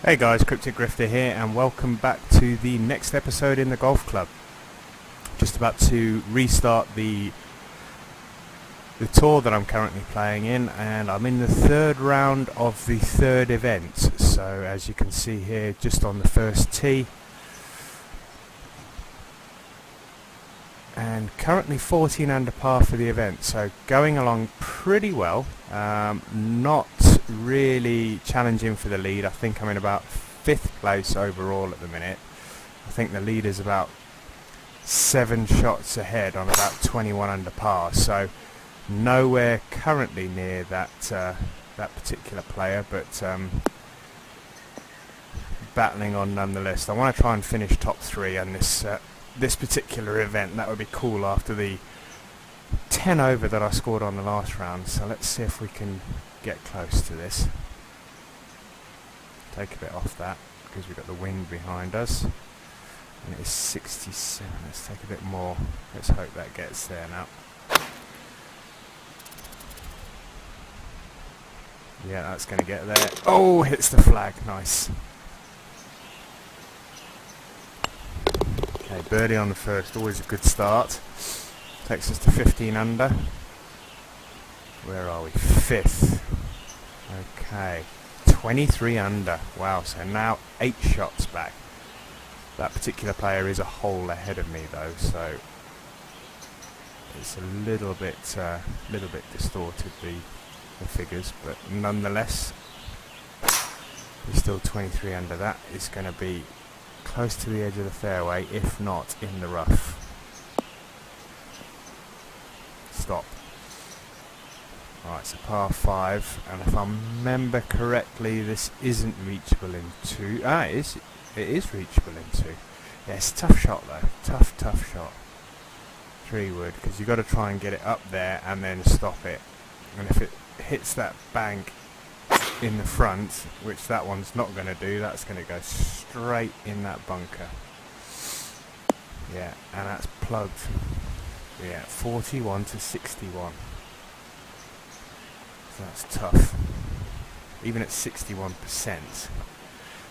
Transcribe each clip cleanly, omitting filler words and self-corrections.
Hey guys, Cryptic Grifter here and welcome back to the next episode in the Golf Club. Just about to restart the tour that I'm currently playing in, and I'm in the third round of the third event. So as you can see here, just on the first tee, and currently 14 under par for the event, so going along pretty well. Not really challenging for the lead. I think I'm in about 5th place overall at the minute. I think the lead is about 7 shots ahead on about 21 under par, so nowhere currently near that particular player, but battling on nonetheless. I want to try and finish top 3 on this particular event. That would be cool after the 10 over that I scored on the last round, so let's see if we can get close to this. Take a bit off that because we've got the wind behind us, and it is 67. Let's take a bit more. Let's hope that gets there now. Yeah, that's going to get there. Oh, hits the flag. Nice. Okay, birdie on the first, always a good start. Takes us to 15 under. Where are we? 5th. Okay, 23 under. Wow, so now 8 shots back. That particular player is a hole ahead of me though, so it's a little bit distorted, the figures, but nonetheless, he's still 23 under. That is going to be close to the edge of the fairway, if not in the rough. Stop. Alright, so par 5, and if I remember correctly, this isn't reachable in 2. It is reachable in 2. Yeah, it's a tough shot though. Tough shot. 3 wood, because you've got to try and get it up there and then stop it. And if it hits that bank in the front, which that one's not going to do, that's going to go straight in that bunker. Yeah, and that's plugged. Yeah, 41 to 61. So that's tough. Even at 61%.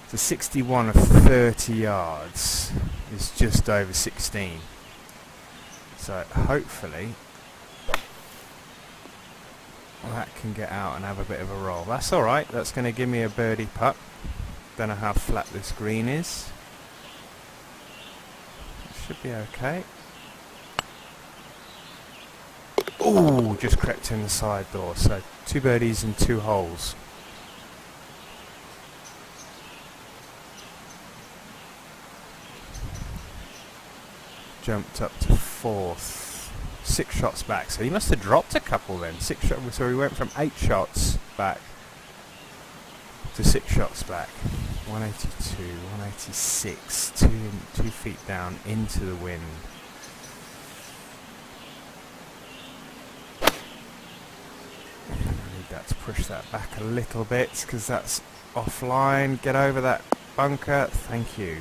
So 61 of 30 yards is just over 16. So hopefully that can get out and have a bit of a roll. That's alright, that's going to give me a birdie putt. Don't know how flat this green is. It should be okay. Ooh, just crept in the side door. So 2 birdies and 2 holes. Jumped up to 4th. 6 shots back, so he must have dropped a couple then. 6 shots, so he went from 8 shots back to 6 shots back. 182, 186, 2 feet down into the wind. I need that to push that back a little bit because that's offline. Get over that bunker, thank you.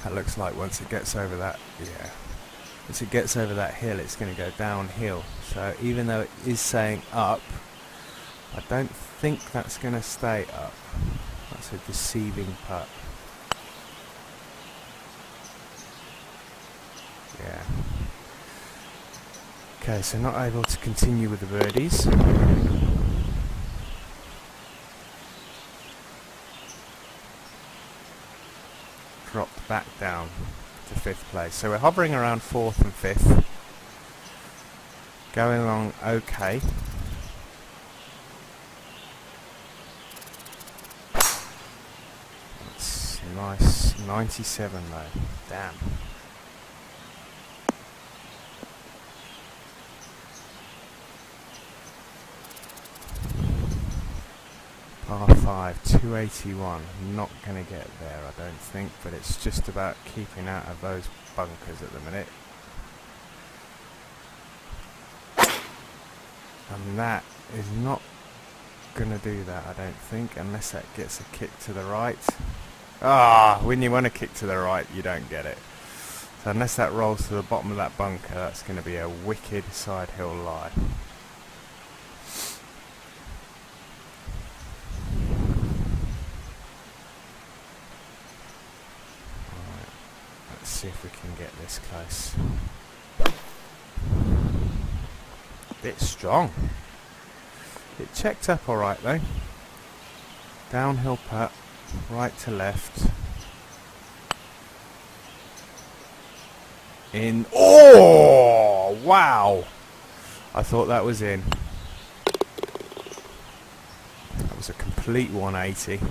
That looks like once it gets over that, yeah, once it gets over that hill, it's going to go downhill. So even though it is saying up, I don't think that's going to stay up. That's a deceiving putt. Yeah. Okay, so not able to continue with the birdies. Dropped back down to 5th place. So we're hovering around 4th and 5th. Going along okay. That's nice. 97 though. Damn. Par 5, 281. Not going to get there, I don't think, but it's just about keeping out of those bunkers at the minute. And that is not going to do that, I don't think, unless that gets a kick to the right. When you want to kick to the right, you don't get it. So unless that rolls to the bottom of that bunker, that's going to be a wicked side hill lie. see if we can get this close. Bit strong. It checked up alright though. Downhill putt, right to left. In. Oh! Wow! I thought that was in. That was a complete 180.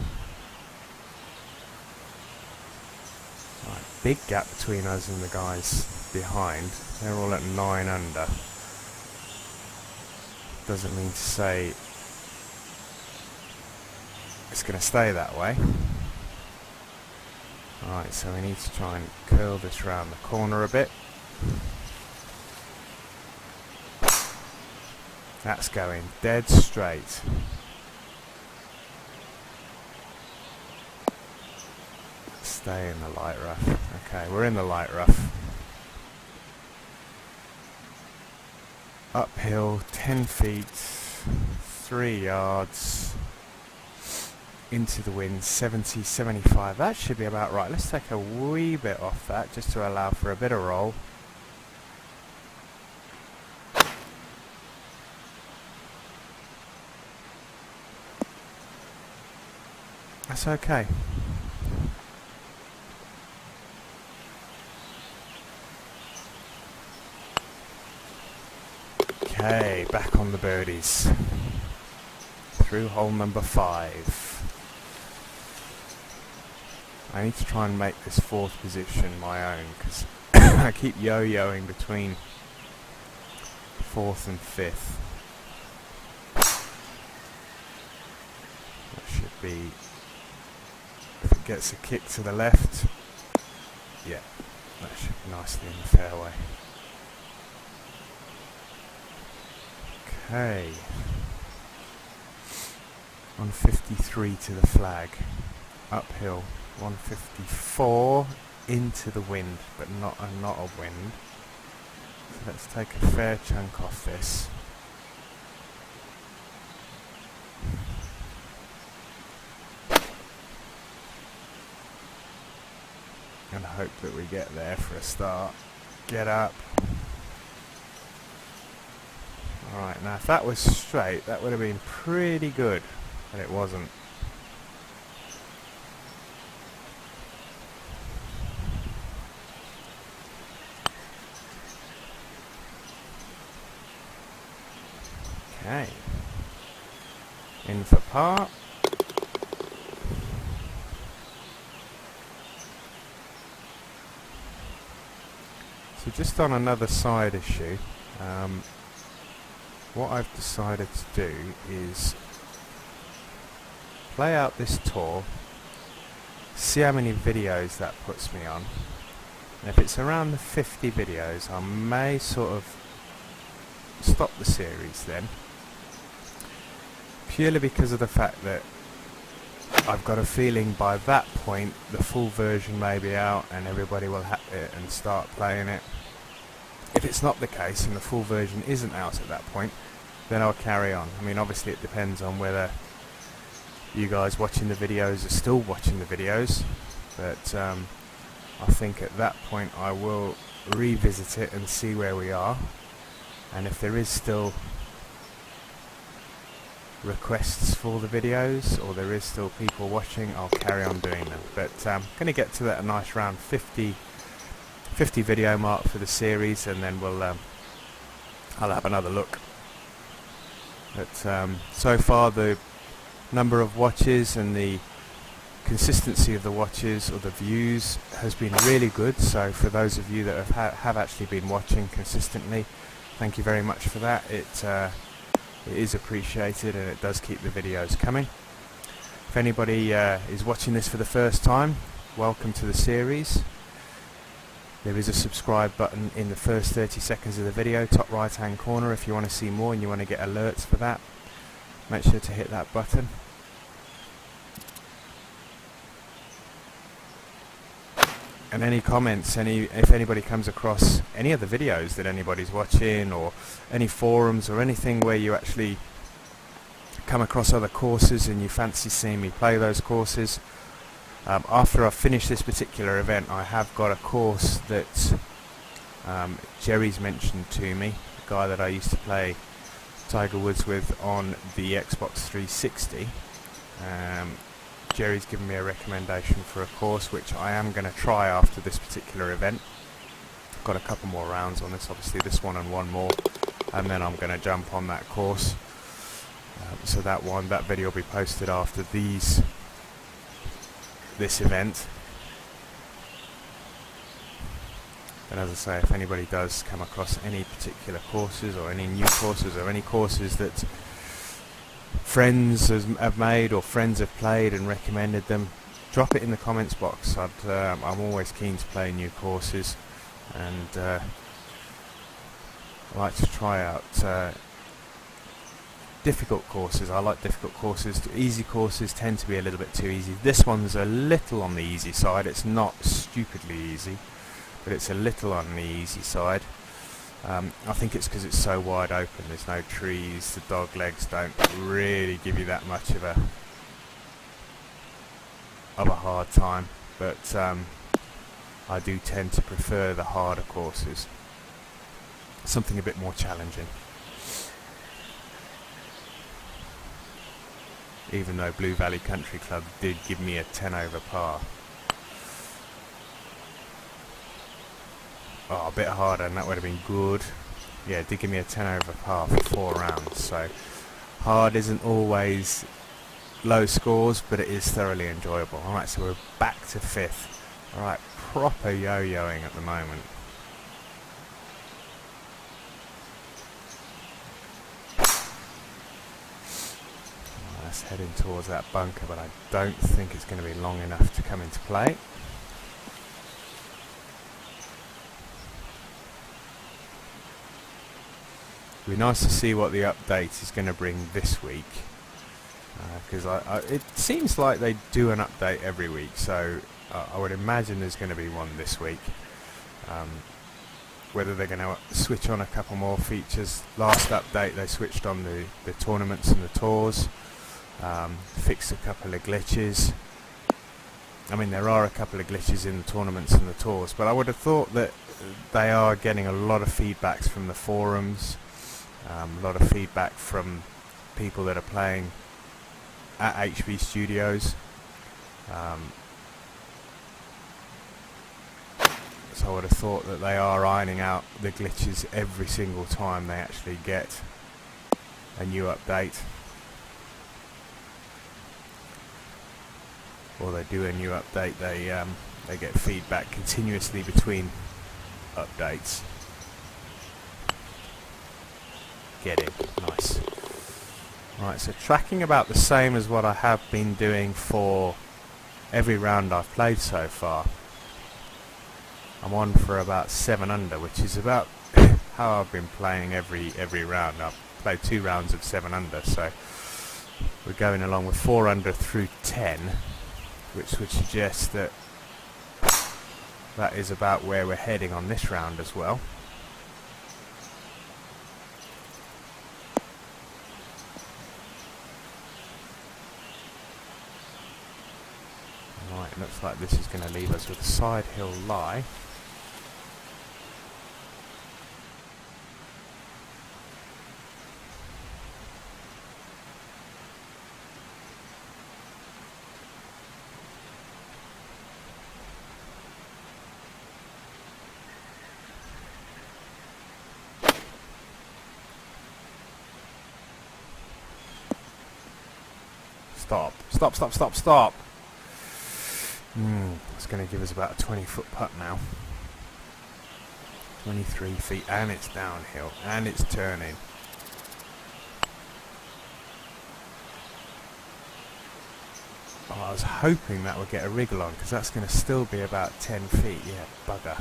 Right, big gap between us and the guys behind. They're all at 9 under. Doesn't mean to say it's going to stay that way. Alright, so we need to try and curl this round the corner a bit. That's going dead straight. Stay in the light rough. Okay, we're in the light rough. Uphill, 10 feet, 3 yards. Into the wind, 70, 75. That should be about right. Let's take a wee bit off that just to allow for a bit of roll. That's okay. Okay, back on the birdies. Through hole number 5. I need to try and make this 4th position my own because I keep yo-yoing between 4th and 5th. That should be, if it gets a kick to the left, yeah, that should be nicely in the fairway. Okay, 153 to the flag, uphill. 154 into the wind, but not a wind. So let's take a fair chunk off this. And hope that we get there for a start. Get up. Alright, now if that was straight, that would have been pretty good, but it wasn't. Okay, in for par. So just on another side issue, what I've decided to do is play out this tour, see how many videos that puts me on, and if it's around the 50 videos I may sort of stop the series then. Purely because of the fact that I've got a feeling by that point the full version may be out and everybody will have it and start playing it. If it's not the case and the full version isn't out at that point, then I'll carry on. I mean, obviously it depends on whether you guys watching the videos are still watching the videos, but I think at that point I will revisit it and see where we are, and if there is still requests for the videos or there is still people watching, I'll carry on doing them. But I'm going to get to that nice round 50 video mark for the series, and then we'll I'll have another look. But so far the number of watches and the consistency of the watches or the views has been really good, so for those of you that have actually been watching consistently, thank you very much for that. It is appreciated and it does keep the videos coming. If anybody is watching this for the first time, welcome to the series. There is a subscribe button in the first 30 seconds of the video, top right hand corner. If you want to see more and you want to get alerts for that, make sure to hit that button. And any comments, if anybody comes across any of the videos that anybody's watching, or any forums or anything where you actually come across other courses and you fancy seeing me play those courses, After I finish this particular event, I have got a course that Jerry's mentioned to me, the guy that I used to play Tiger Woods with on the Xbox 360. Jerry's given me a recommendation for a course which I am going to try after this particular event. I've got a couple more rounds on this, obviously this one and one more, and then I'm going to jump on that course. So that video will be posted after this event. And as I say, if anybody does come across any particular courses or any new courses or any courses that friends have made or friends have played and recommended them, drop it in the comments box. I'm always keen to play new courses, and I like to try out difficult courses. I like difficult courses. Easy courses tend to be a little bit too easy. This one's a little on the easy side. It's not stupidly easy, but it's a little on the easy side. I think it's because it's so wide open. There's no trees. The dog legs don't really give you that much of a hard time. But I do tend to prefer the harder courses. Something a bit more challenging. Even though Blue Valley Country Club did give me a 10 over par. Oh, a bit harder, and that would have been good. Yeah, it did give me a 10 over par for 4 rounds. So hard isn't always low scores, but it is thoroughly enjoyable. Alright, so we're back to 5th. Alright, proper yo-yoing at the moment. That's heading towards that bunker, but I don't think it's going to be long enough to come into play. It'll be nice to see what the update is going to bring this week, because it seems like they do an update every week, so I would imagine there's going to be one this week. Whether they're going to switch on a couple more features. Last update they switched on the tournaments and the tours, fixed a couple of glitches. I mean, there are a couple of glitches in the tournaments and the tours, but I would have thought that they are getting a lot of feedbacks from the forums. A lot of feedback from people that are playing at HB Studios. So I would have thought that they are ironing out the glitches every single time they actually get a new update. Or they do a new update, they get feedback continuously between updates. Get in. Nice. Right, so tracking about the same as what I have been doing for every round I've played so far. I'm on for about 7 under, which is about how I've been playing every round. I've played 2 rounds of 7 under, so we're going along with 4 under through 10, which would suggest that that is about where we're heading on this round as well. Right, looks like this is going to leave us with a side hill lie. Stop. Stop, stop, stop, stop. It's going to give us about a 20-foot putt now. 23 feet, and it's downhill, and it's turning. Oh, I was hoping that would get a wriggle on, because that's going to still be about 10 feet. Yeah, bugger.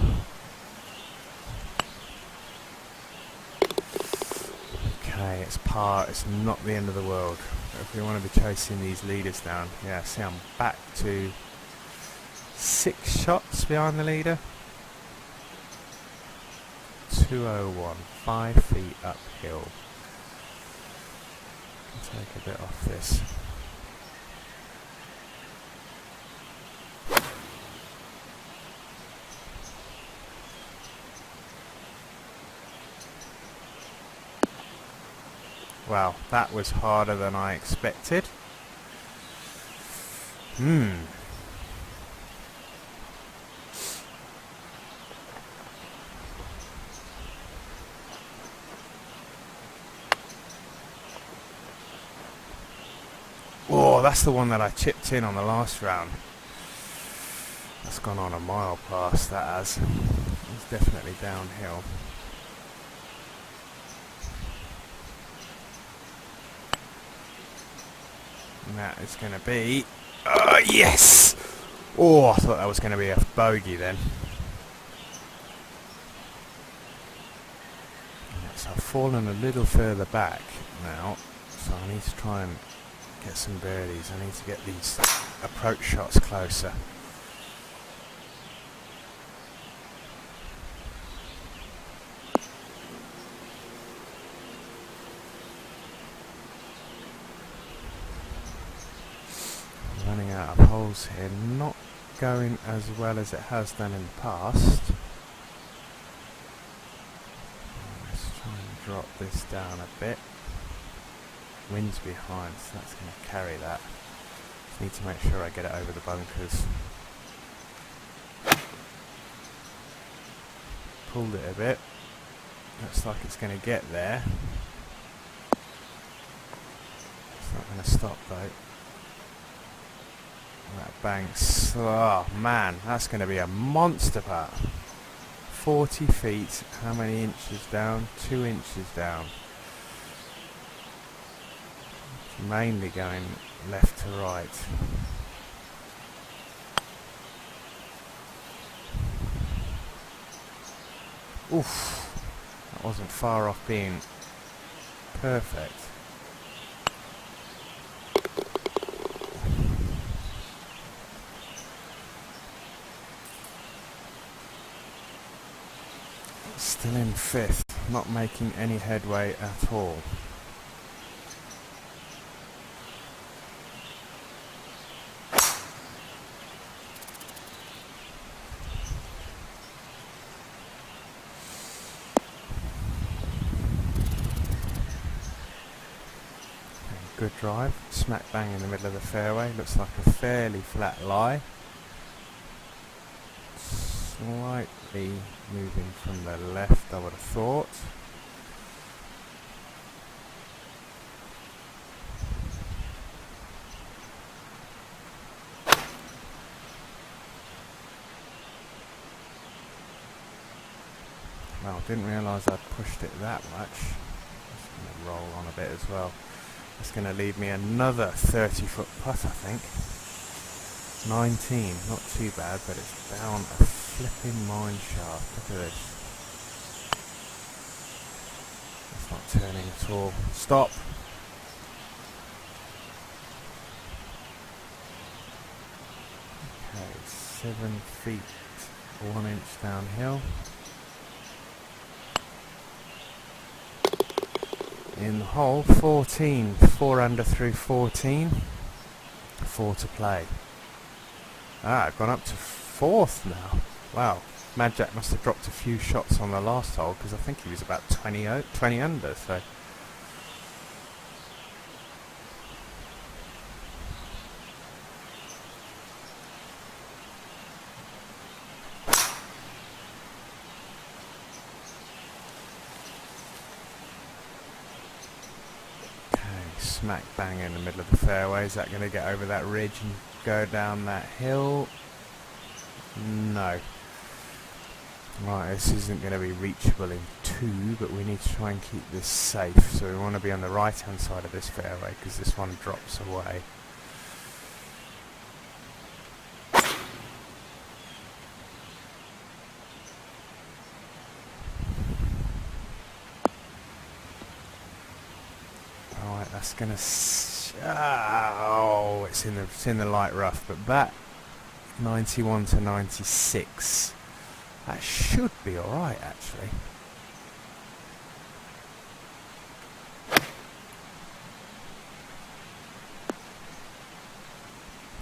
Okay, it's par. It's not the end of the world. If we want to be chasing these leaders down, yeah, see, I'm back to 6 shots behind the leader. 201, 5 feet uphill. Take a bit off this. Well, that was harder than I expected. Oh, that's the one that I chipped in on the last round. That's gone on a mile past, that has. It's definitely downhill. And that is going to be... Oh, yes! Oh, I thought that was going to be a bogey then. So I've fallen a little further back now, so I need to try and get some birdies. I need to get these approach shots closer. Running out of holes here, not going as well as it has done in the past. Let's try and drop this down a bit. Wind's behind, so that's going to carry that. Just need to make sure I get it over the bunkers. Pulled it a bit. Looks like it's going to get there. It's not going to stop though. That banks. Oh man, that's going to be a monster putt. 40 feet. How many inches down? 2 inches down. Mainly going left to right. Oof, that wasn't far off being perfect. Still in fifth, not making any headway at all. Good drive, smack bang in the middle of the fairway. Looks like a fairly flat lie. Slightly moving from the left, I would have thought. Well, didn't realise I'd pushed it that much. Just going to roll on a bit as well. It's going to leave me another 30-foot putt, I think. 19, not too bad, but it's down a flipping mine shaft. Look at this. It's not turning at all. Stop! Okay, 7 feet, 1 inch downhill. In the hole, 14, 4 under through 14, 4 to play. I've gone up to 4th now. Wow, Mad Jack must have dropped a few shots on the last hole because I think he was about 20 under, so... Smack bang in the middle of the fairway. Is that going to get over that ridge and go down that hill? No. Right, this isn't going to be reachable in 2, but we need to try and keep this safe. So we want to be on the right hand side of this fairway because this one drops away. That's gonna. Oh, it's in the light rough, but that 91 to 96. That should be all right, actually.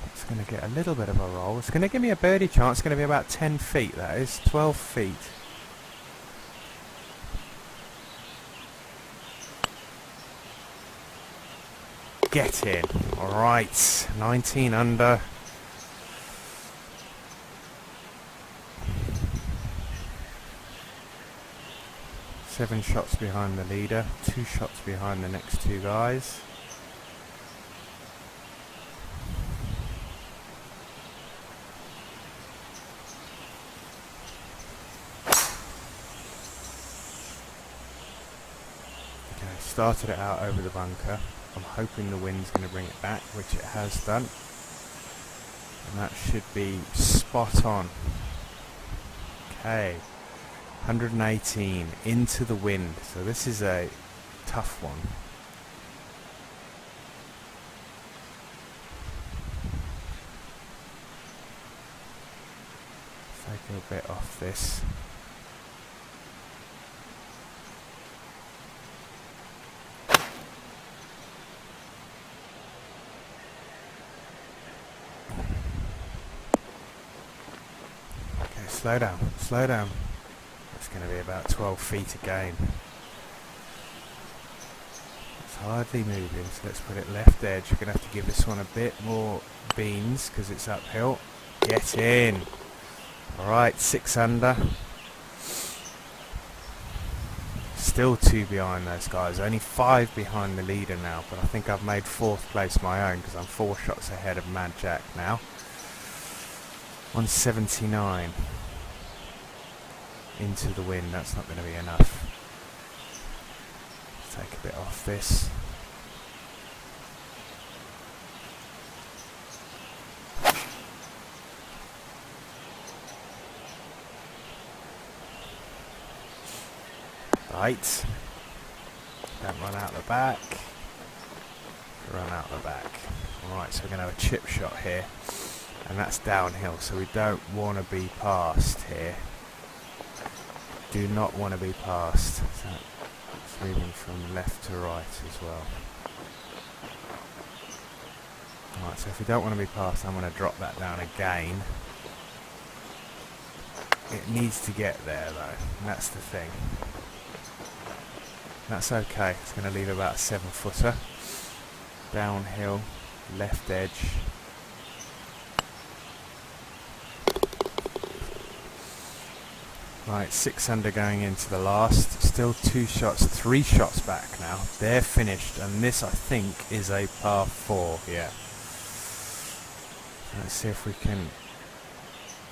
It's going to get a little bit of a roll. It's going to give me a birdie chance. It's going to be about 10 feet. That is 12 feet. Get in. Alright, 19 under. Seven shots behind the leader, 2 shots behind the next 2 guys. Okay, started it out over the bunker. I'm hoping the wind's going to bring it back, which it has done. And that should be spot on. Okay, 118 into the wind. So this is a tough one. Take a bit off this. Slow down, slow down. It's going to be about 12 feet again. It's hardly moving, so let's put it left edge. You're going to have to give this one a bit more beans because it's uphill. Get in. Alright, 6 under. Still 2 behind those guys. Only 5 behind the leader now, but I think I've made 4th place my own because I'm 4 shots ahead of Mad Jack now. 179. Into the wind, that's not going to be enough. Let's take a bit off this. Right. Don't run out the back. Run out the back. Alright, so we're going to have a chip shot here. And that's downhill, so we don't want to be passed here. Do not want to be passed. So it's moving from left to right as well. Alright, so if we don't want to be passed, I'm going to drop that down again. It needs to get there though, and that's the thing. That's okay, it's going to leave about a 7-footer. Downhill, left edge. Right, 6 under going into the last. Still 2 shots, 3 shots back now. They're finished, and this I think is a par 4. Yeah. Let's see if we can.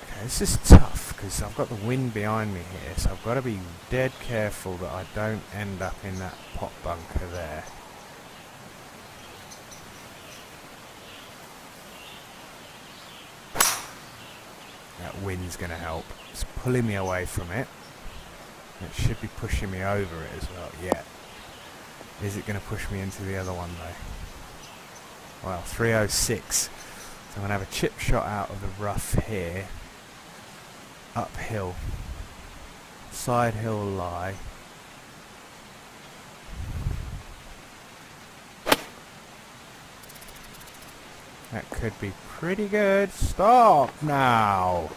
Okay, this is tough because I've got the wind behind me here, so I've got to be dead careful that I don't end up in that pot bunker there. That wind's going to help. It's pulling me away from it. It should be pushing me over it as well. Yeah. Is it going to push me into the other one though? Well, 306. So I'm going to have a chip shot out of the rough here. Uphill. Side hill lie. That could be pretty good. Stop now.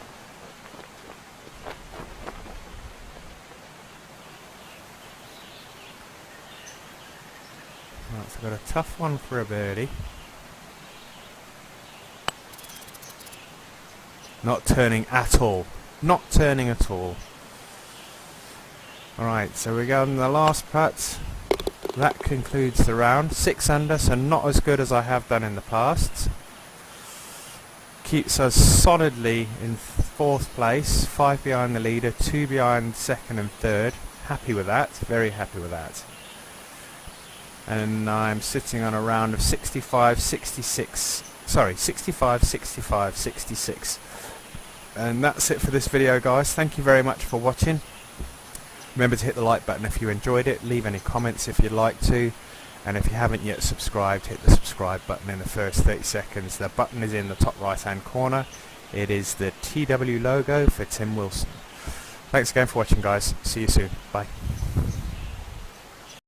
Right, so I've got a tough one for a birdie. Not turning at all. Not turning at all. Alright, so we go on the last putt. That concludes the round. 6 under, so not as good as I have done in the past. Keeps us solidly in 4th place. 5 behind the leader, 2 behind 2nd and 3rd. Happy with that. Very happy with that. And I'm sitting on a round of 65, 66. Sorry, 65, 65, 66. And that's it for this video, guys. Thank you very much for watching. Remember to hit the like button if you enjoyed it. Leave any comments if you'd like to. And if you haven't yet subscribed, hit the subscribe button in the first 30 seconds. The button is in the top right hand corner. It is the TW logo for Tim Wilson. Thanks again for watching, guys. See you soon. Bye.